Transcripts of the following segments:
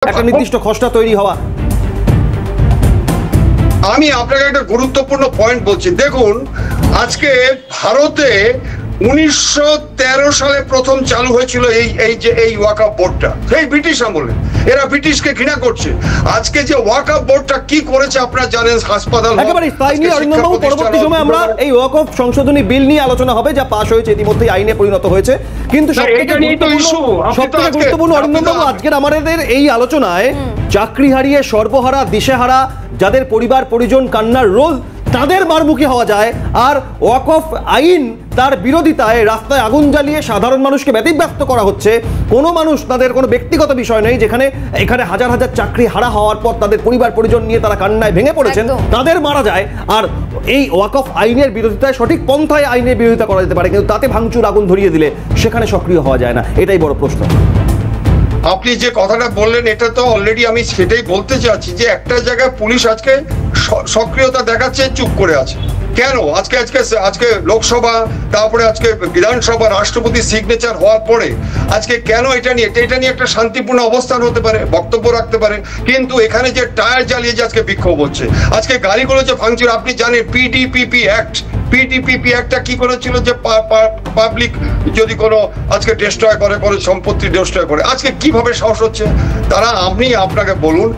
একটা নির্দিষ্ট খসড়া তৈরি হওয়া। আমি আপনাকে একটা গুরুত্বপূর্ণ পয়েন্ট বলছি। দেখুন, আজকে ভারতে 1913 সালে প্রথম চালু হয়েছিল এই ওয়াকফ বোর্ডটা, সেই ব্রিটিশ আমলে। এরা ব্রিটিশকে ঘৃণা করছে। আজকে যে ওয়াকফ বোর্ডটা কি করেছে আপনারা জানেন, হাসপাতাল একেবারে তাই নিয়ে অরিন্দমবাবু পরবর্তী সময় আমরা এই ওয়াকফ সংশোধনী বিল নিয়ে আলোচনা হবে, যা পাস হয়েছে ইতিমধ্যে, আইনে পরিণত হয়েছে। কিন্তু সবথেকে গুরুত্বপূর্ণ অরিন্দমবাবু, আজকের আমাদের এই আলোচনায় চাকরি হারিয়ে সর্বহারা দিশেহারা যাদের পরিবার পরিজন কান্নার রোল, তাদের মারমুখী হওয়া যায়। আর ওয়াকফ আইন তার বিরোধিতায় রাস্তায় আগুন জ্বালিয়ে সাধারণ মানুষকে ব্যতিব্যস্ত করা হচ্ছে। কোনো মানুষ, তাদের কোনো ব্যক্তিগত বিষয় নেই, যেখানে এখানে হাজার হাজার চাকরি হারা হওয়ার পর তাদের পরিবার পরিজন নিয়ে তারা কান্নায় ভেঙে পড়েছেন, তাদের মারা যায়। আর এই ওয়াকফ আইনের বিরোধিতায় সঠিক পন্থায় আইনের বিরোধিতা করা যেতে পারে, কিন্তু তাতে ভাঙচুর আগুন ধরিয়ে দিলে সেখানে সক্রিয় হওয়া যায় না। এটাই বড় প্রশ্ন। আপনি যে কথাটা বললেন, এটা তো অলরেডি আমি সেটাই বলতে চাচ্ছি যে একটা জায়গায় পুলিশ আজকে সক্রিয়তা দেখাচ্ছে, চুপ করে আছে কেন? আজকে লোকসভা, তারপরে আজকে বিধানসভা, রাষ্ট্রপতি সিগনেচার হওয়ার পরে আজকে কেন এটা নিয়ে একটা শান্তিপূর্ণ অবস্থান হতে পারে, বক্তব্য রাখতে পারে। কিন্তু এখানে যে টায়ার জ্বালিয়ে যে আজকে বিক্ষোভ হচ্ছে, আজকে গাড়িগুলো যে ভাঙচুর, আপনি জানেন পিডিপিপি অ্যাক্টটা কি করেছিল, যে পাবলিক যদি কোনো আজকে ডিস্ট্রয় করে, কোনো সম্পত্তি ডিস্ট্রয় করে, আজকে কিভাবে সাহস হচ্ছে তারা? আপনি আপনাকে বলুন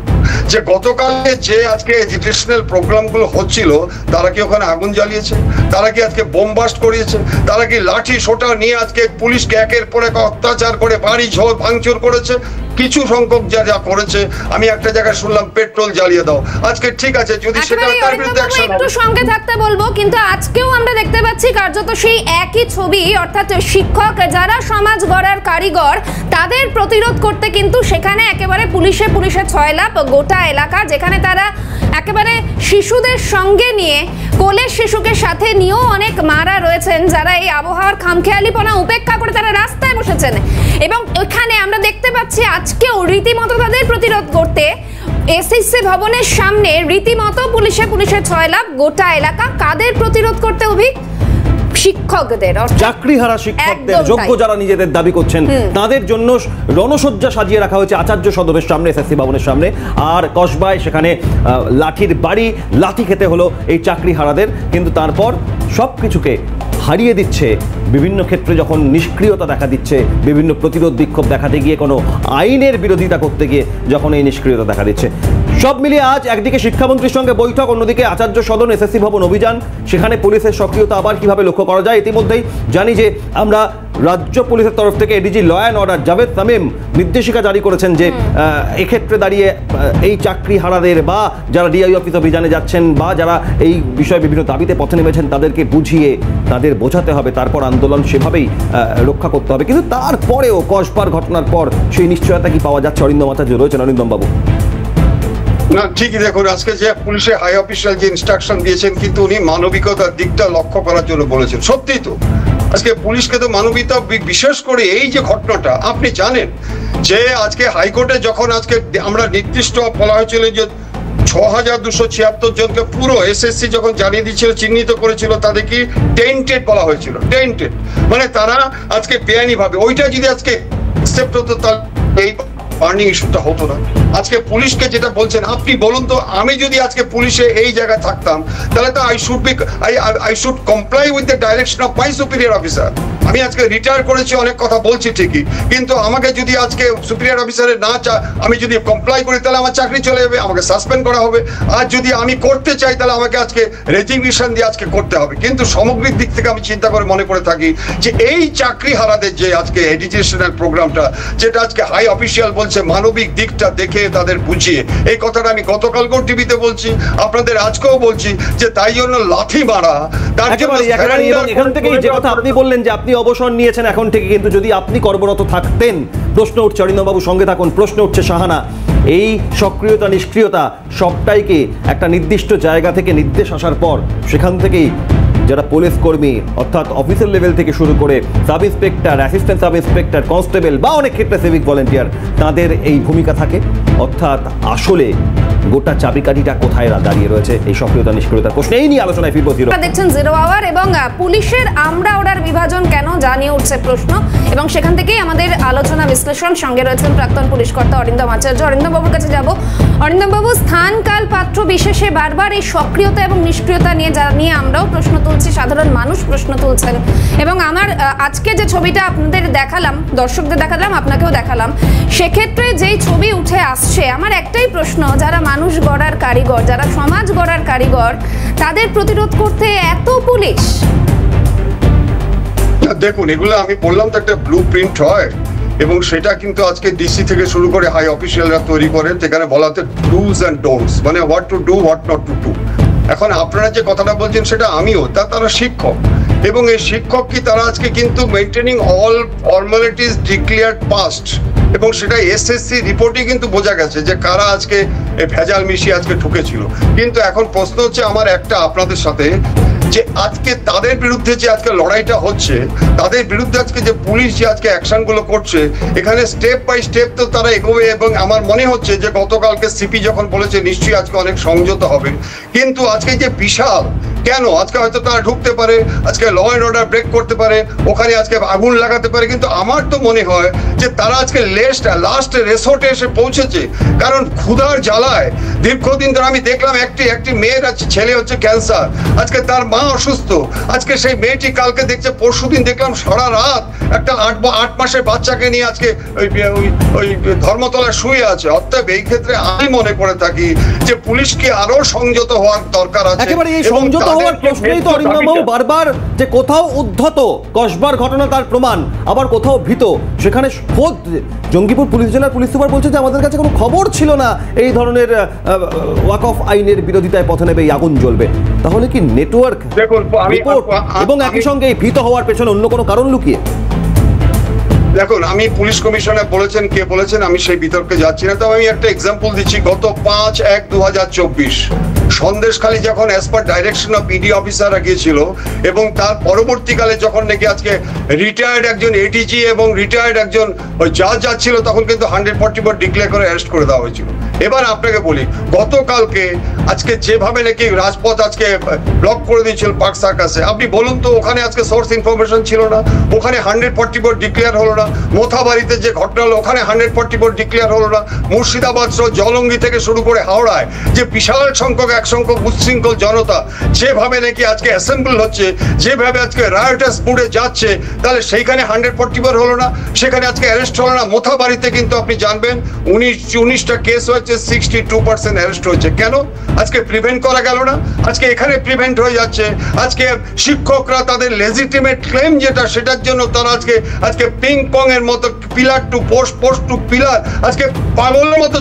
যে গতকালে যে আজকে এডুকেশনাল প্রোগ্রামগুলো হচ্ছিল, তারা কি ওখানে আগুন জ্বালিয়েছে? তারা কি আজকে বোম বাস্ট করিয়েছে? তারা কি লাঠি সোটা নিয়ে আজকে পুলিশকে একের পর এক অত্যাচার করে বাড়ি ঝোল ভাঙচুর করেছে? কিছু সংখ্যক যা করেছে, আমি একটা জায়গায় শুনলাম পেট্রোল জ্বালিয়ে দাও। আজকে ঠিক আছে, যদি সেটা তার বিরুদ্ধে অ্যাকশন হবে, একটু সঙ্গে থাকতে বলবো। কিন্তু আজকেও আমরা দেখতে পাচ্ছি কার্যত সেই একই ছবি, অর্থাৎ শিক্ষক যারা সমাজ গড়ার কারিগর, তাদের প্রতিরোধ করতে কিন্তু সেখানে একেবারে পুলিশে ছয়লাপ গোটা এলাকা, যেখানে তারা একেবারে শিশুদের সঙ্গে নিয়ে, কোলের শিশুকে সাথে নিয়েও অনেক মারা রয়েছেন, যারা এই আবহাওয়ার খামখেয়ালিপনা উপেক্ষা করে তারা রাস্তায় বসেছেন। এবং এখানে আমরা দেখতে পাচ্ছি আজকেও রীতিমতো তাদের প্রতিরোধ করতে এসএসসি ভবনের সামনে রীতিমতো পুলিশে ছয়লাপ গোটা এলাকা। কাদের প্রতিরোধ করতে অভিক? শিক্ষকদের, চাকরিহারা শিক্ষকদের, যোগ্য যারা নিজেদের দাবি করছেন, তাদের জন্য রণসজ্জা সাজিয়ে রাখা হয়েছে আচার্য সদনের সামনে, এসএসসি ভবনের সামনে। আর কসবায় সেখানে লাঠির বাড়ি, লাঠি খেতে হলো এই চাকরিহারাদের। কিন্তু তারপর সব কিছুকে হারিয়ে দিচ্ছে বিভিন্ন ক্ষেত্রে, যখন নিষ্ক্রিয়তা দেখা দিচ্ছে, বিভিন্ন প্রতিরোধ বিক্ষোভ দেখাতে গিয়ে, কোনো আইনের বিরোধিতা করতে গিয়ে যখন এই নিষ্ক্রিয়তা দেখা দিচ্ছে। সব মিলিয়ে আজ একদিকে শিক্ষামন্ত্রীর সঙ্গে বৈঠক, অন্যদিকে আচার্য সদন, এসএসসি ভবন অভিযান, সেখানে পুলিশের সক্রিয়তা আবার কিভাবে লক্ষ্য করা যায়। ইতিমধ্যেই জানি যে আমরা রাজ্য পুলিশের তরফ থেকে ADG law and order Javed Tamim নির্দেশিকা জারি করেছেন যে এক্ষেত্রে দাঁড়িয়ে এই চাকরি হারাদের বা যারা ডিআই অফিস অভিযানে যাচ্ছেন বা যারা এই বিষয়ে বিভিন্ন দাবিতে পথে নেমেছেন, তাদেরকে বুঝিয়ে তাদের বোঝাতে হবে, তারপর আন্দোলন সেভাবেই রক্ষা করতে হবে। কিন্তু তারপরেও কসবার ঘটনার পর সেই নিশ্চয়তা কি পাওয়া যাচ্ছে? অরিন্দম আচার্য রয়েছেন। অরিন্দম বাবু। না, ঠিকই। দেখুন, আজকে যে পুলিশের হাই অফিসিয়াল যে ইনস্ট্রাকশন দিয়েছেন, কিন্তু উনি মানবিকতার দিকটা লক্ষ্য করার জন্য বলেছেন। সত্যি তো আজকে পুলিশকে তো মানবিকতা, বিশেষ করে এই যে ঘটনাটা আপনি জানেন যে আজকে হাইকোর্টে যখন আজকে আমরা নির্দিষ্ট বলা হয়েছিল যে 6276 জনকে পুরো এসএসসি যখন জানিয়ে দিয়েছিল, চিহ্নিত করেছিল, তাদের কি টেন্টেড বলা হয়েছিল। টেন্টেড মানে তারা আজকে বেআইনি ভাবে, ওইটা যদি আজকে অ্যাকসেপ্ট হতো, তাহলে এই বার্নিং ইস্যুটা হতো না। আজকে পুলিশকে যেটা বলছেন, আপনি বলুন তো, আমি যদি আজকে পুলিশে এই জায়গায় থাকতাম, তাহলে তো I should comply with the direction of my superior officer. আমি আজকে রিটায়ার করেছি, অনেক কথা বলছি ঠিকই, কিন্তু আমাকে যদি আজকে সুপিরিয়র অফিসারের আমি যদি কমপ্লাই করি, তাহলে আমার চাকরি চলে যাবে, আমাকে সাসপেন্ড করা হবে। আর যদি আমি করতে চাই, তাহলে আমাকে আজকে রেজিগনেশন দিয়ে আজকে করতে হবে। কিন্তু সামগ্রিক দিক থেকে আমি চিন্তা করে মনে করে থাকি যে এই চাকরি হারাদের যে আজকে এডুকেশনাল প্রোগ্রামটা, যেটা আজকে হাই অফিসিয়াল বলছে, মানবিক দিকটা দেখে তাদের বুঝিয়ে, এই কথাটা আমি গতকালকেও টিভিতে বলছি, আপনাদের আজকেও বলছি, যে তাই জন্য লাঠি মারা, তার জন্য এখান থেকে যে কথা আপনি বললেন যে আপনি অবসর নিয়েছেন এখন থেকে, কিন্তু যদি আপনি কর্মরত থাকতেন, প্রশ্ন উঠছে অরিন্দমবাবু সঙ্গে থাকুন, প্রশ্ন উঠছে শাহানা, এই সক্রিয়তা নিষ্ক্রিয়তা সবটাইকে একটা নির্দিষ্ট জায়গা থেকে নির্দেশ আসার পর সেখান থেকেই যারা পুলিশ কর্মী অর্থাৎ অফিসার লেভেল থেকে শুরু করে sub inspector, assistant sub inspector, constable বা অনেক ক্ষেত্রে সিভিক ভলেন্টিয়ার, তাদের এই ভূমিকা থাকে। অর্থাৎ আসলে গোটা চাবিকাঠিটা কোথায় দাঁড়িয়ে রয়েছে এই সক্রিয়তা নিষ্ক্রিয়তার প্রশ্ন, এই নিয়ে আলোচনায় ফিরবো। দেখছেন জিরো আওয়ার এবং পুলিশের আমরা ওরার বিভাজন কেন জানিয়ে উঠছে প্রশ্ন, এবং সেখান থেকেই আমাদের আলোচনা বিশ্লেষণ। সঙ্গে রয়েছেন প্রাক্তন পুলিশ কর্তা অরিন্দম আচার্য। অরিন্দম বাবুর কাছে যাব। অরিন্দম বাবু, স্থান কাল পাত্র বিশেষে বারবার এই সক্রিয়তা এবং নিষ্ক্রিয়তা নিয়ে আমরাও প্রশ্ন তুলছি, সাধারণ মানুষ প্রশ্ন তুলছেন, এবং আমার আজকে যে ছবিটা আপনাদের দেখালাম, দর্শকদের দেখালাম, আপনাকেও দেখালাম, সেক্ষেত্রে যেই ছবি উঠে আসছে, আমার একটাই প্রশ্ন, যারা মানুষ গড়ার কারিগর, যারা সমাজ গড়ার কারিগর, তাদের প্রতিরোধ করতে এত পুলিশ? দেখুন, এগুলো আমি বললাম তো একটা ব্লু প্রিন্ট হয়, এবং সেটা কিন্তু আজকে ডিসি থেকে শুরু করে হাই অফিসিয়ালরা তৈরি করেন। সেখানে বলা হচ্ছে ডুজ অ্যান্ড ডোন্টস, মানে what to do, what not to do. এখন আপনারা যে কথাটা বলছেন সেটা আমিও, তারা শিক্ষক, এবং এই শিক্ষক কি তারা আজকে কিন্তু maintaining all formalities declared past, এবং সেটা এসএসসি রিপোর্টে কিন্তু বোঝা গেছে যে কারা আজকে ভেজাল মিশিয়ে আজকে ঠুকেছিল। কিন্তু এখন প্রশ্ন হচ্ছে আমার একটা আপনাদের সাথে, যে আজকে তাদের বিরুদ্ধে যে আজকে লড়াইটা হচ্ছে, তাদের বিরুদ্ধে আজকে যে পুলিশ যে আজকে অ্যাকশনগুলো করছে, এখানে স্টেপ বাই স্টেপ তো তারা এগোবে, এবং আমার মনে হচ্ছে যে গতকালকে সিপি যখন বলেছে নিশ্চয়ই আজকে অনেক সংযত হবে। কিন্তু আজকে যে বিশাল, কেন আজকে হয়তো তারা ঢুকতে পারে, আজকে ল অ্যান্ড অর্ডার ব্রেক করতে পারে, ওখানে আজকে আগুন লাগাতে পারে, কিন্তু আমার তো মনে হয় যে তারা আজকে লাস্ট রেসোর্টে এসে পৌঁছেছে। কারণ ক্ষুধার জ্বালায় দীর্ঘদিন ধরে আমি দেখলাম একটি মেয়ের আছে, ছেলে হচ্ছে ক্যান্সার, আজকে তার মা অসুস্থ, আজকে সেই মেয়েটি কালকে দেখছে, পরশুদিন দেখলাম সারা রাত একটা 8 মাসের বাচ্চাকে নিয়ে আজকে ওই ধর্মতলায় শুয়ে আছে। অর্থাৎ এই ক্ষেত্রে আমি মনে করে থাকি যে পুলিশকে আরো সংযত হওয়ার দরকার আছে। একেবারে এই সংযত হওয়ার প্রশ্নেই তো অরিন্দমবাবু বারবার যে কোথাও উদ্ধত কসবার ঘটনা তার প্রমাণ, আবার কোথাও ভীত। সেখানে খোদ জঙ্গিপুর পুলিশ জেলার পুলিশ সুপার বলছে যে আমাদের কাছে কোনো খবর ছিল না এই ধরনের ওয়াকফ আইনের বিরোধিতায় পথে নেবে, আগুন জ্বলবে। তাহলে কি নেটওয়ার্ক রিপোর্ট এবং একই সঙ্গে ভীত হওয়ার পেছনে অন্য কোনো কারণ লুকিয়ে? দেখুন, আমি পুলিশ কমিশনার বলেছেন, কে বলেছেন আমি সেই বিতর্কে যাচ্ছি না, তবে আমি একটা এক্সাম্পল দিচ্ছি। গত 5/1/2024 সন্দেশখালী যখন as per direction of ED অফিসাররা গিয়েছিল, এবং তার পরবর্তীকালে যখন নাকি আজকে রিটায়ার্ড একজন এডিজি এবং রিটায়ার্ড একজন জাজ যাচ্ছিল, তখন কিন্তু 144 ডিক্লেয়ার করে অ্যারেস্ট করে দেওয়া হয়েছিল। এবার আপনাকে বলি, গতকালকে আজকে যেভাবে নাকি রাজপথ আজকে ব্লক করে দিয়েছিল পার্ক সার্কাসে, আপনি বলুন তো ওখানে আজকে সোর্স ইনফরমেশন ছিল না, ওখানে 144 ডিক্লেয়ার হলো না। মোথাবাড়িতে যে ঘটনা হলো, ওখানে 144 ডিক্লেয়ার হলো না। মুর্শিদাবাদ সহ জলঙ্গি থেকে শুরু করে হাওড়ায় যে বিশাল সংখ্যক উচ্ছৃঙ্খল জনতা যেভাবে নাকি আজকে অ্যাসেম্বল হচ্ছে, যেভাবে আজকে রায়োটাস মুডে যাচ্ছে, তাহলে সেইখানে 144 হলো না, সেখানে আজকে অ্যারেস্ট হলো না। মোথাবাড়িতে কিন্তু আপনি জানবেন 19টা কেস হয়েছে, 62% অ্যারেস্ট হয়েছে। কেন আজকে প্রিভেন্ট করা গেল না? আজকে এখানে প্রিভেন্ট হয়ে যাচ্ছে। আজকে শিক্ষকরা তাদের লেজিটিমেট ক্লেম যেটা, সেটার জন্য তারা আজকে পিং পং এর মতো pillar to post, post to pillar, আজকে পাগলের মতো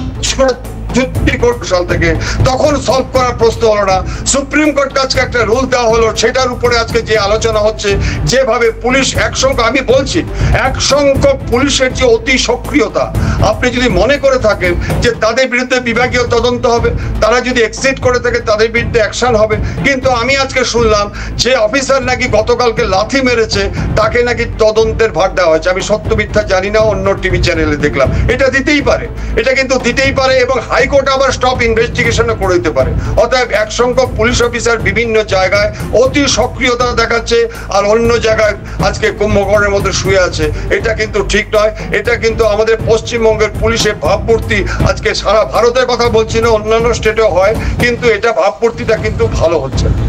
সাল থেকে তখন সলভ করার প্রশ্ন হলো না। সুপ্রিম কোর্ট আজকে একটা রুল দেওয়া হলো, সেটার উপরে আজকে যে আলোচনা হচ্ছে, যেভাবে পুলিশ একসঙ্গে, আমি বলছি একসঙ্গে পুলিশের যে অতি সক্রিয়তা, আপনি যদি মনে করে থাকেন যে তাদের বিরুদ্ধে বিভাগীয় তদন্ত হবে, তারা যদি এক্সিট করে থাকে তাদের বিরুদ্ধে অ্যাকশন হবে, কিন্তু আমি আজকে শুনলাম যে অফিসার নাকি গতকালকে লাথি মেরেছে, তাকে নাকি তদন্তের ভার দেওয়া হয়েছে। আমি সত্য মিথ্যা জানি না, অন্য টিভি চ্যানেলে দেখলাম। এটা দিতেই পারে, এটা কিন্তু দিতেই পারে, এবং হাইকোর্ট আবার স্টপ ইনভেস্টিগেশনও করে দিতে পারে। অতএব একসঙ্গে পুলিশ অফিসার বিভিন্ন জায়গায় অতি সক্রিয়তা দেখাচ্ছে, আর অন্য জায়গায় আজকে কুম্ভকর্ণের মধ্যে শুয়ে আছে। এটা কিন্তু ঠিক নয়। এটা কিন্তু আমাদের পশ্চিমবঙ্গের পুলিশের ভাবমূর্তি, আজকে সারা ভারতের কথা বলছি না, অন্যান্য স্টেটেও হয়, কিন্তু এটা ভাবমূর্তিটা কিন্তু ভালো হচ্ছে না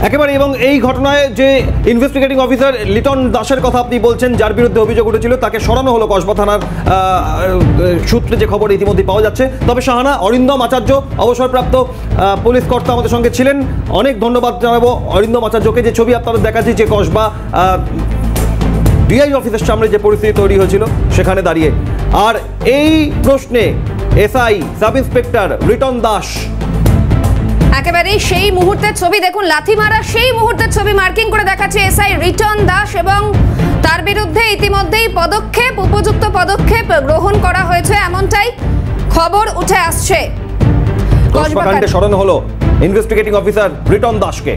একেবারে। এবং এই ঘটনায় যে ইনভেস্টিগেটিং অফিসার লিটন দাসের কথা আপনি বলছেন, যার বিরুদ্ধে অভিযোগ উঠেছিল, তাকে সরানো হলো কসবা থানার সূত্রে, যে খবর ইতিমধ্যে পাওয়া যাচ্ছে। তবে শাহানা, অরিন্দম আচার্য অবসরপ্রাপ্ত পুলিশ কর্তা আমাদের সঙ্গে ছিলেন, অনেক ধন্যবাদ জানাবো অরিন্দম আচার্যকে। যে ছবি আপনারা দেখাচ্ছি, যে কসবা ডিআই অফিসের সামনে যে পরিস্থিতি তৈরি হয়েছিল সেখানে দাঁড়িয়ে, আর এই প্রশ্নে SI sub inspector Liton Das একেবারে সেই মুহূর্তের ছবি দেখুন, লাথি মারা সেই মুহূর্তের ছবি মার্কিং করে দেখাচ্ছে এসআই লিটন দাস, এবং তার বিরুদ্ধে ইতিমধ্যেই উপযুক্ত পদক্ষেপ গ্রহণ করা হয়েছে, এমনটাই খবর উঠে আসছে। কসবা কাণ্ডে সরানো হলো ইনভেস্টিগেটিং অফিসার রিটন দাসকে।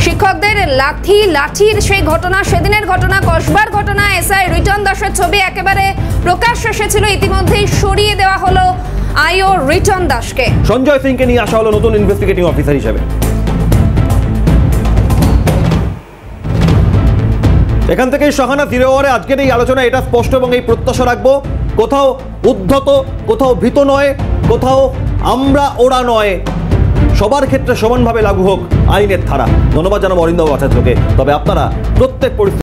শিক্ষকদের লাঠির সেই ঘটনা, সেদিনের ঘটনা, কসবার ঘটনা, এসআই রিটন দাসের ছবি একেবারে প্রকাশ এসেছিল, ইতিমধ্যেই সরিয়ে দেওয়া হলো আইও রিটন দাসকে। সঞ্জয় সিংকে নিয়ে আসা হলো নতুন ইনভেস্টিগেটিং অফিসার হিসেবে। এখান থেকে শাহানা জিরো আওয়ারে আজকের এই আলোচনা এটা স্পষ্ট এবং এই প্রত্যাশা রাখবো, কোথাও উদ্ধত, কোথাও ভীত নয়, কোথাও আমরা ওরা নয়, সবার ক্ষেত্রে সমানভাবে লাগু হোক আইনের ধারা। ধন্যবাদ জানাবো অরিন্দম ভট্টাচার্যকে। তবে আপনারা প্রত্যেক পরিস্থিতি